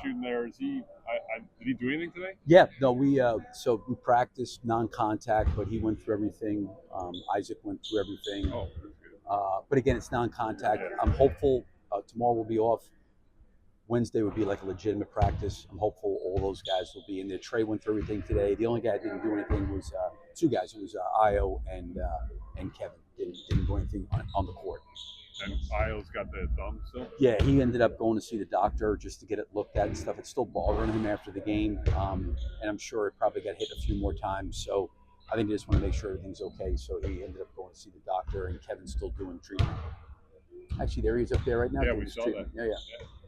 shooting there. Is he? Did he do anything today? Yeah, no, we practiced non-contact, but he went through everything. Isaac went through everything. Oh, but again, it's non-contact. Yeah. I'm hopeful tomorrow will be off. Wednesday would be like a legitimate practice. I'm hopeful all those guys will be in there. Trey went through everything today. The only guy that didn't do anything was two guys. It was Io and Kevin didn't do anything on the court. And Io's got the thumb still? Yeah, he ended up going to see the doctor just to get it looked at and stuff. It's still bothering him after the game, and I'm sure it probably got hit a few more times. So I think they just want to make sure everything's okay. So he ended up going to see the doctor, and Kevin's still doing treatment. Actually, there he is up there right now. Yeah, we saw treatment. that. Yeah.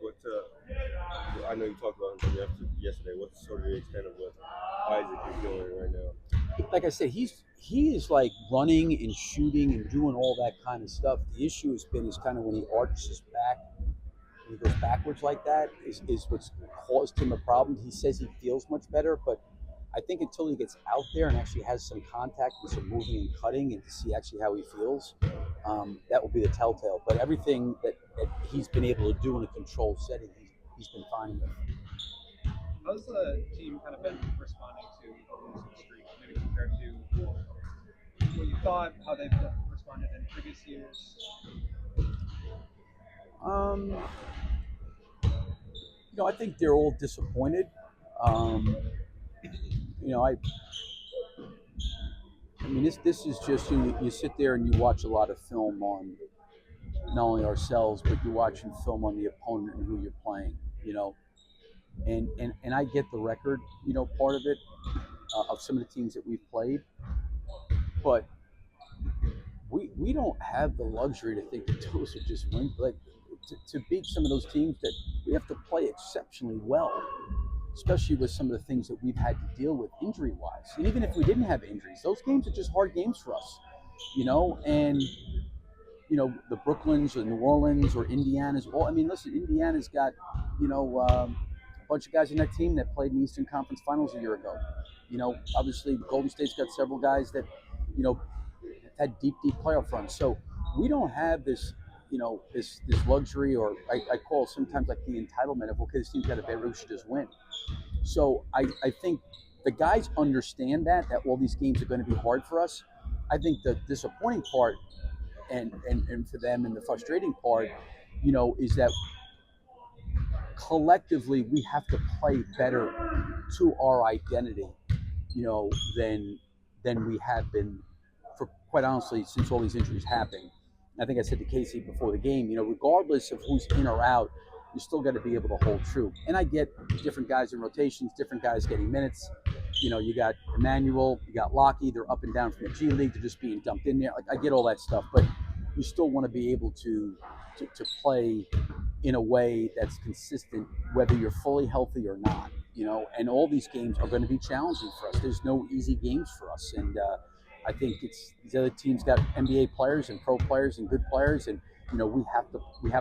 What I know you talked about him yesterday. What's sort of the extent of what Isaac is doing right now? Like I said, he is like running and shooting and doing all that kind of stuff. The issue has been is kind of when he arches back, when he goes backwards like that, is what's caused him a problem. He says he feels much better, but I think until he gets out there and actually has some contact and some moving and cutting and to see actually how he feels, that will be the telltale. But everything that he's been able to do in a controlled setting, he's been fine with. How's the team kind of been responding to the losing streak, maybe compared to what you thought, how they've responded in previous years? I think they're all disappointed. I mean, this is just you sit there and you watch a lot of film on not only ourselves, but you're watching film on the opponent and who you're playing. And I get the record, part of it of some of the teams that we've played, but we don't have the luxury to think that those are just wins. Like to beat some of those teams, that we have to play exceptionally well, especially with some of the things that we've had to deal with injury-wise. And even if we didn't have injuries, those games are just hard games for us, and the Brooklyns or New Orleans or Indiana's. Well, I mean, listen, Indiana's got, a bunch of guys in that team that played in the Eastern Conference Finals a year ago. Obviously Golden State's got several guys that, had deep playoff runs. So we don't have this, this luxury, or I call it sometimes like the entitlement of, okay, this team's got a bad, we should just win. So I think the guys understand that all these games are going to be hard for us. I think the disappointing part and for them and the frustrating part, is that collectively we have to play better to our identity, than we have been for, quite honestly, since all these injuries happened. I think I said to Casey before the game, regardless of who's in or out, you still got to be able to hold true. And I get different guys in rotations, different guys getting minutes. You got Emmanuel, you got Lockie, they're up and down from the G League, they're just being dumped in there. Like, I get all that stuff, but you still want to be able to play in a way that's consistent, whether you're fully healthy or not. And all these games are going to be challenging for us. There's no easy games for us, and I think it's these other teams got NBA players and pro players and good players, and we have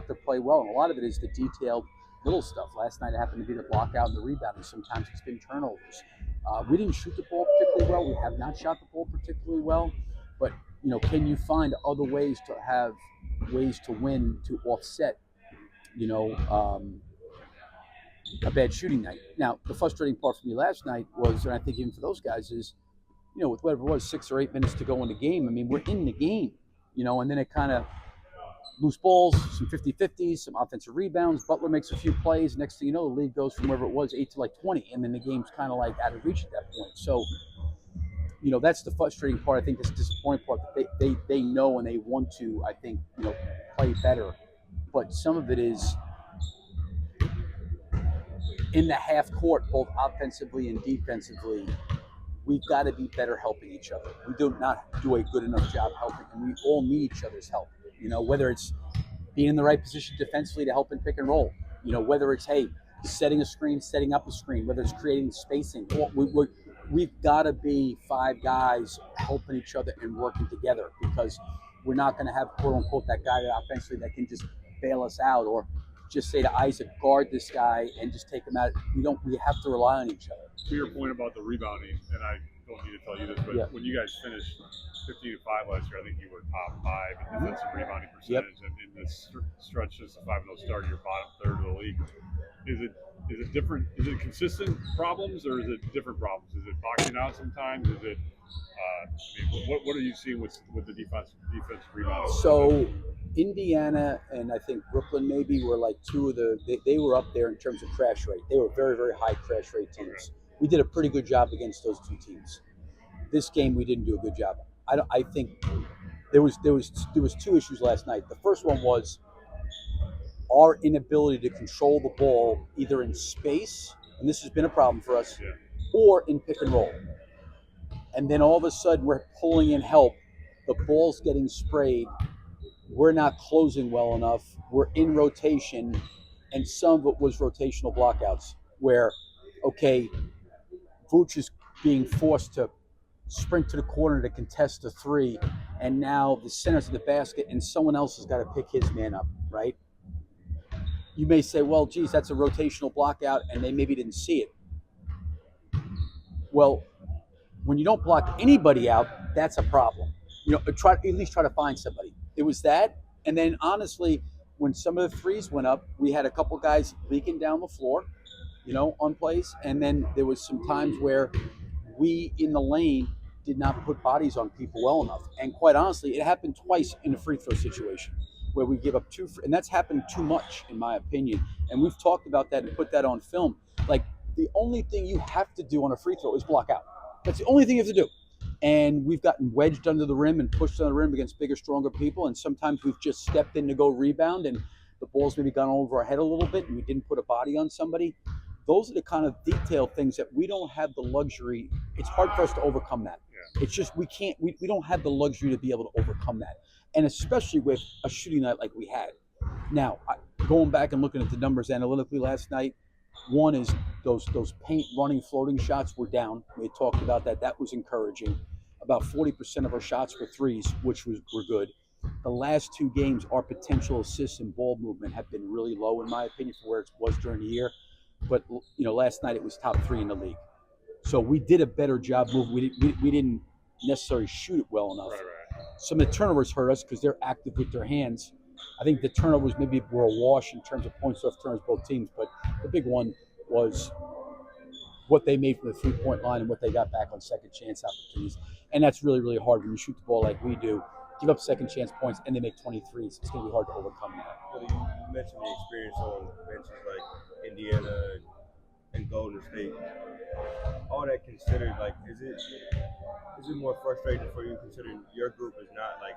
to play well. And a lot of it is the detailed little stuff. Last night it happened to be the block out and the rebounding. Sometimes it's been turnovers. We didn't shoot the ball particularly well. We have not shot the ball particularly well, but can you find other ways to have ways to win to offset a bad shooting night? Now, the frustrating part for me last night was, and I think even for those guys, is with whatever it was, 6 or 8 minutes to go in the game. I mean, we're in the game, and then it kind of loose balls, some 50-50s, some offensive rebounds. Butler makes a few plays. Next thing you know, the lead goes from wherever it was 8 to like 20, and then the game's kind of like out of reach at that point. So, that's the frustrating part. I think this disappointing part, that they know and they want to, I think, play better. But some of it is in the half court, both offensively and defensively. We've got to be better helping each other. We do not do a good enough job helping, and we all need each other's help. Whether it's being in the right position defensively to help in pick and roll, whether it's, setting a screen, setting up a screen, whether it's creating spacing. We've got to be 5 guys helping each other and working together, because we're not going to have, quote unquote, that guy that offensively that can just bail us out, or just say to Isaac, guard this guy and just take him out. We have to rely on each other. To your point about the rebounding, and I don't need to tell you this, but when you guys finished 15-5 last year, I think you were top 5 in defensive rebounding percentage, and in this stretch, this 5-0 start, you're bottom third of the league. Is it is it different? Is it consistent problems or is it different problems? Is it boxing out sometimes? Is it? What are you seeing with the defense rebound? So Indiana and I think Brooklyn maybe were like two of they were up there in terms of crash rate. They were very, very high crash rate teams. Okay. We did a pretty good job against those two teams. This game we didn't do a good job. I think there was two issues last night. The first one was our inability to control the ball either in space, and this has been a problem for us, or in pick and roll. And then all of a sudden we're pulling in help. The ball's getting sprayed. We're not closing well enough. We're in rotation, and some of it was rotational blockouts where, okay, Vooch is being forced to sprint to the corner to contest the three, and now the center's of the basket, and someone else has got to pick his man up, right? You may say, well, geez, that's a rotational blockout, and they maybe didn't see it. Well, when you don't block anybody out, that's a problem. At least try to find somebody. It was that, and then honestly, when some of the threes went up, we had a couple guys leaking down the floor, on plays, and then there was some times where we in the lane did not put bodies on people well enough. And quite honestly, it happened twice in a free throw situation where we give up two, and that's happened too much, in my opinion. And we've talked about that and put that on film. Like, the only thing you have to do on a free throw is block out. That's the only thing you have to do. And we've gotten wedged under the rim and pushed under the rim against bigger, stronger people. And sometimes we've just stepped in to go rebound and the ball's maybe gone over our head a little bit and we didn't put a body on somebody. Those are the kind of detailed things that we don't have the luxury. It's hard for us to overcome that. Yeah. It's just we don't have the luxury to be able to overcome that. And especially with a shooting night like we had. Now, going back and looking at the numbers analytically last night, one is those paint running floating shots were down. We had talked about that. That was encouraging. About 40% of our shots were threes, which were good. The last two games, our potential assists and ball movement have been really low, in my opinion, for where it was during the year. But last night it was top 3 in the league. So we did a better job moving. We didn't necessarily shoot it well enough. Right. Some of the turnovers hurt us because they're active with their hands. I think the turnovers maybe were a wash in terms of points off turnovers, both teams. But the big one was what they made from the three-point line and what they got back on second chance opportunities. And that's really, really hard when you shoot the ball like we do. Give up second chance points and they make 23s. It's going to be hard to overcome that. Well, you mentioned the experience on benches like Indiana and Golden State. All that considered, like, is it more frustrating for you considering your group is not like,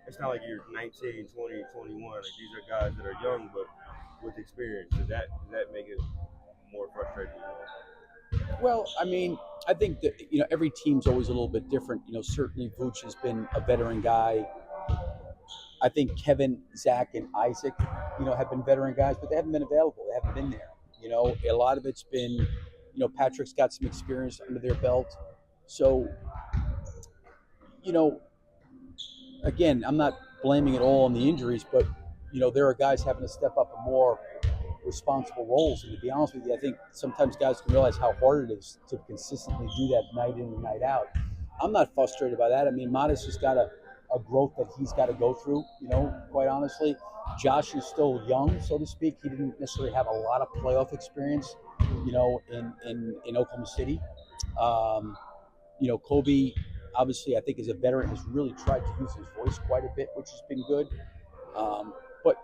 it's not like you're 19, 20, 21. Like, these are guys that are young but with experience. Does that make it more frustrating? Well, I mean, I think that, every team's always a little bit different. Certainly Vooch has been a veteran guy. I think Kevin, Zach, and Isaac, have been veteran guys, but they haven't been available. They haven't been there. A lot of it's been, Patrick's got some experience under their belt. So, again, I'm not blaming it all on the injuries, but, there are guys having to step up in more responsible roles. And to be honest with you, I think sometimes guys can realize how hard it is to consistently do that night in and night out. I'm not frustrated by that. I mean, Modest has got a growth that he's got to go through, quite honestly. Josh is still young, so to speak. He didn't necessarily have a lot of playoff experience, in Oklahoma City. Kobe, obviously, I think is a veteran, has really tried to use his voice quite a bit, which has been good. But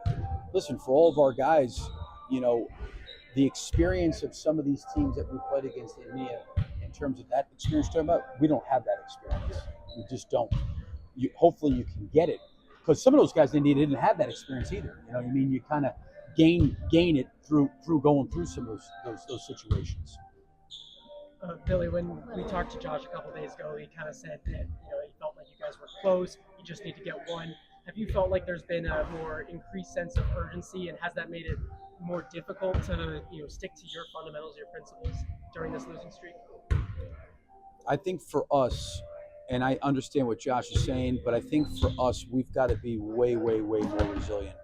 listen, for all of our guys, the experience of some of these teams that we played against in terms of that experience you're talking about, we don't have that experience. We just don't. Hopefully you can get it. Because some of those guys didn't have that experience either. You kind of gain it through going through some of those situations. Billy, when we talked to Josh a couple days ago, he kind of said that he felt like you guys were close. You just need to get one. Have you felt like there's been a more increased sense of urgency, and has that made it more difficult to stick to your fundamentals, your principles during this losing streak? I think for us, and I understand what Josh is saying, but I think for us, we've got to be way, way, way more resilient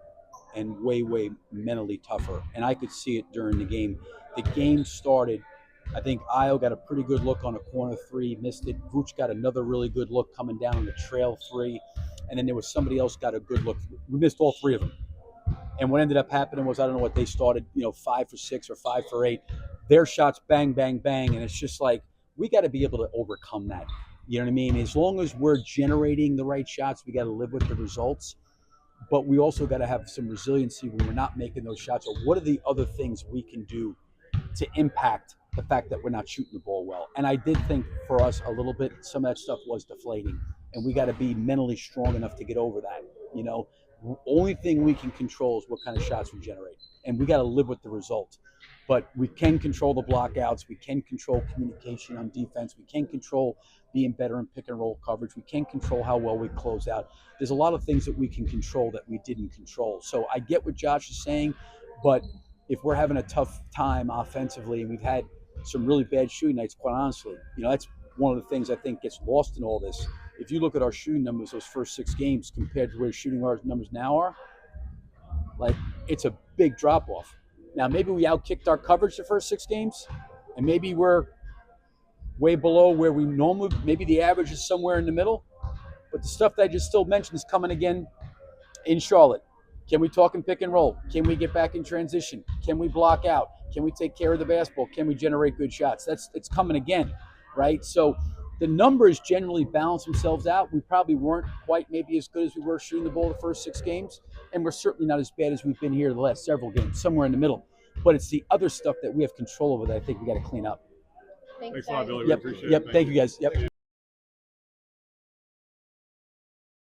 and way, way mentally tougher. And I could see it during the game. The game started, I think Io got a pretty good look on a corner three, missed it. Vooch got another really good look coming down on the trail three. And then there was somebody else got a good look. We missed all three of them. And what ended up happening was, I don't know what they started, 5 for 6 or 5 for 8. Their shots bang, bang, bang. And it's just like, we got to be able to overcome that. You know what I mean? As long as we're generating the right shots, we got to live with the results. But we also got to have some resiliency when we're not making those shots. Or what are the other things we can do to impact the fact that we're not shooting the ball well? And I did think for us a little bit, some of that stuff was deflating. And we got to be mentally strong enough to get over that. Only thing we can control is what kind of shots we generate. And we got to live with the result. But we can control the blockouts. We can control communication on defense. We can control being better in pick and roll coverage. We can control how well we close out. There's a lot of things that we can control that we didn't control. So I get what Josh is saying, but if we're having a tough time offensively, and we've had some really bad shooting nights, quite honestly, that's one of the things I think gets lost in all this. If you look at our shooting numbers those first 6 games compared to where shooting our numbers now are, like, it's a big drop off. Now, maybe we outkicked our coverage the first 6 games, and maybe we're way below where we normally, maybe the average is somewhere in the middle. But the stuff that I just still mentioned is coming again in Charlotte. Can we talk and pick and roll? Can we get back in transition? Can we block out? Can we take care of the basketball? Can we generate good shots? It's coming again, right? So the numbers generally balance themselves out. We probably weren't quite maybe as good as we were shooting the ball the first 6 games, and we're certainly not as bad as we've been here the last several games, somewhere in the middle. But it's the other stuff that we have control over that I think we got to clean up. Thanks a lot, Billy. Yep. We appreciate it. Yep. Thank you, guys. Yep.